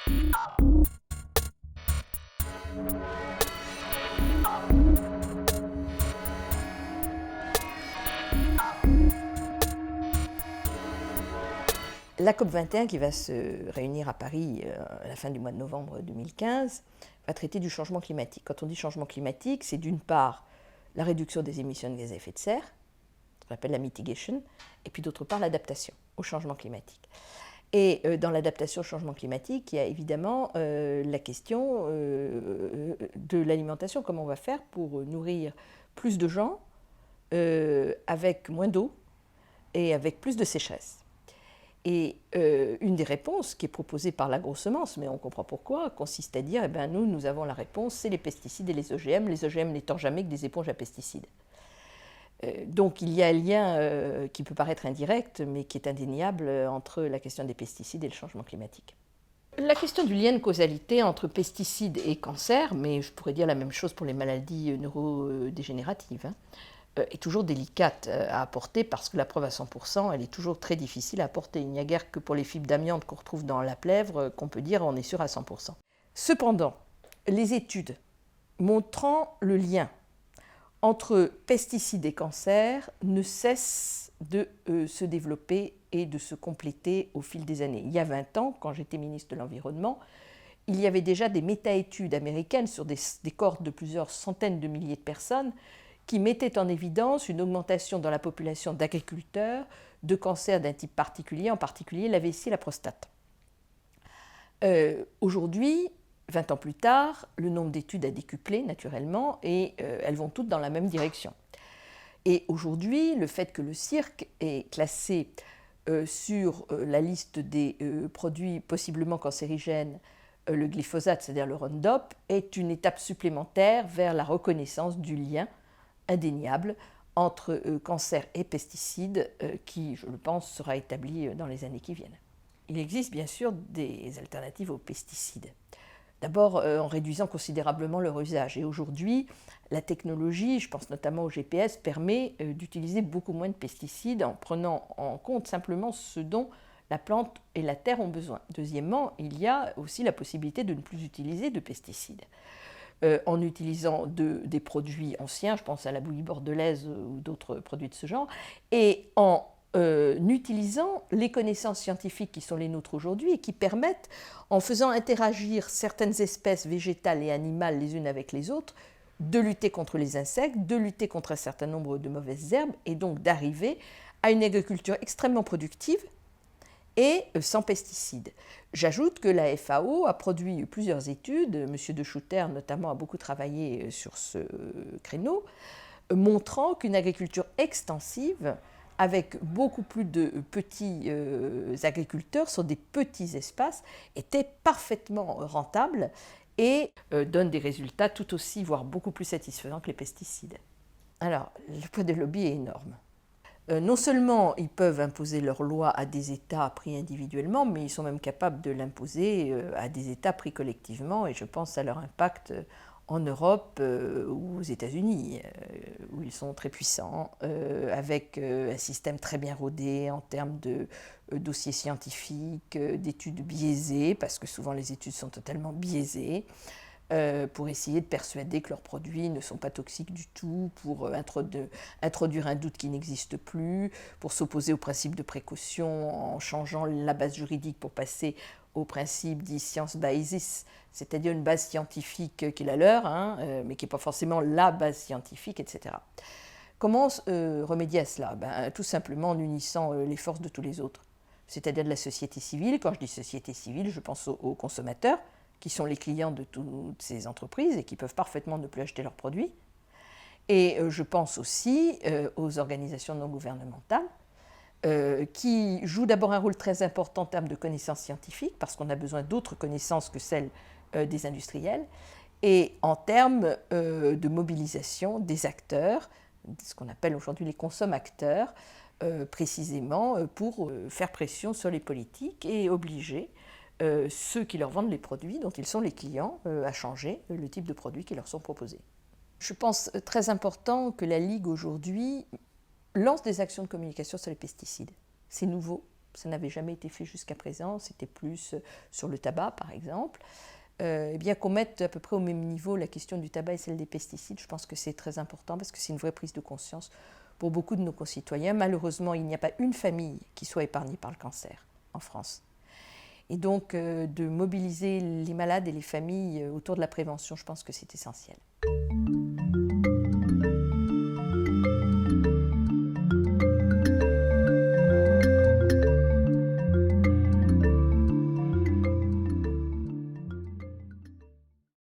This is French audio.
La COP21 qui va se réunir à Paris à la fin du mois de novembre 2015 va traiter du changement climatique. Quand on dit changement climatique, c'est d'une part la réduction des émissions de gaz à effet de serre, ce qu'on appelle la mitigation, et puis d'autre part l'adaptation au changement climatique. Et dans l'adaptation au changement climatique, il y a évidemment la question de l'alimentation, comment on va faire pour nourrir plus de gens avec moins d'eau et avec plus de sécheresse. Et une des réponses qui est proposée par l'agrosemence, mais on comprend pourquoi, consiste à dire, eh bien, nous avons la réponse, c'est les pesticides et les OGM n'étant jamais que des éponges à pesticides. Donc il y a un lien qui peut paraître indirect, mais qui est indéniable entre la question des pesticides et le changement climatique. La question du lien de causalité entre pesticides et cancer, mais je pourrais dire la même chose pour les maladies neurodégénératives, est toujours délicate à apporter parce que la preuve à 100%, elle est toujours très difficile à apporter. Il n'y a guère que pour les fibres d'amiante qu'on retrouve dans la plèvre qu'on peut dire on est sûr à 100%. Cependant, les études montrant le lien entre pesticides et cancer ne cessent de se développer et de se compléter au fil des années. Il y a 20 ans, quand j'étais ministre de l'Environnement, il y avait déjà des méta-études américaines sur des cohortes de plusieurs centaines de milliers de personnes qui mettait en évidence une augmentation dans la population d'agriculteurs de cancers d'un type particulier, en particulier la vessie et la prostate. Aujourd'hui, 20 ans plus tard, le nombre d'études a décuplé naturellement et elles vont toutes dans la même direction. Et aujourd'hui, le fait que le cirque est classé sur la liste des produits possiblement cancérigènes, le glyphosate, c'est-à-dire le Roundup, est une étape supplémentaire vers la reconnaissance du lien indéniable entre cancer et pesticides qui, je le pense, sera établi dans les années qui viennent. Il existe bien sûr des alternatives aux pesticides. D'abord en réduisant considérablement leur usage. Et aujourd'hui, la technologie, je pense notamment au GPS, permet d'utiliser beaucoup moins de pesticides en prenant en compte simplement ce dont la plante et la terre ont besoin. Deuxièmement, il y a aussi la possibilité de ne plus utiliser de pesticides. En utilisant des produits anciens, je pense à la bouillie bordelaise ou d'autres produits de ce genre, et en utilisant les connaissances scientifiques qui sont les nôtres aujourd'hui et qui permettent, en faisant interagir certaines espèces végétales et animales les unes avec les autres, de lutter contre les insectes, de lutter contre un certain nombre de mauvaises herbes, et donc d'arriver à une agriculture extrêmement productive et sans pesticides. J'ajoute que la FAO a produit plusieurs études, M. de Schutter notamment a beaucoup travaillé sur ce créneau, montrant qu'une agriculture extensive, avec beaucoup plus de petits agriculteurs sur des petits espaces, était parfaitement rentable et donne des résultats tout aussi, voire beaucoup plus satisfaisants que les pesticides. Alors, le poids des lobbies est énorme. Non seulement ils peuvent imposer leurs lois à des États pris individuellement, mais ils sont même capables de l'imposer à des États pris collectivement, et je pense à leur impact en Europe ou aux États-Unis, où ils sont très puissants, avec un système très bien rodé en termes de dossiers scientifiques, d'études biaisées, parce que souvent les études sont totalement biaisées, pour essayer de persuader que leurs produits ne sont pas toxiques du tout, pour introduire un doute qui n'existe plus, pour s'opposer au principe de précaution en changeant la base juridique pour passer au principe dit science basis, c'est-à-dire une base scientifique qui est la leur, mais qui n'est pas forcément la base scientifique, etc. Comment remédier à cela? Tout simplement en unissant les forces de tous les autres, c'est-à-dire de la société civile. Quand je dis société civile, je pense aux consommateurs, qui sont les clients de toutes ces entreprises et qui peuvent parfaitement ne plus acheter leurs produits. Et je pense aussi aux organisations non gouvernementales qui jouent d'abord un rôle très important en termes de connaissances scientifiques, parce qu'on a besoin d'autres connaissances que celles des industriels, et en termes de mobilisation des acteurs, ce qu'on appelle aujourd'hui les consommateurs, précisément pour faire pression sur les politiques et obliger ceux qui leur vendent les produits dont ils sont les clients à changer le type de produits qui leur sont proposés. Je pense très important que la Ligue aujourd'hui lance des actions de communication sur les pesticides. C'est nouveau, ça n'avait jamais été fait jusqu'à présent, c'était plus sur le tabac par exemple, eh bien qu'on mette à peu près au même niveau la question du tabac et celle des pesticides, je pense que c'est très important parce que c'est une vraie prise de conscience pour beaucoup de nos concitoyens. Malheureusement, il n'y a pas une famille qui soit épargnée par le cancer en France. Et donc, de mobiliser les malades et les familles autour de la prévention, je pense que c'est essentiel.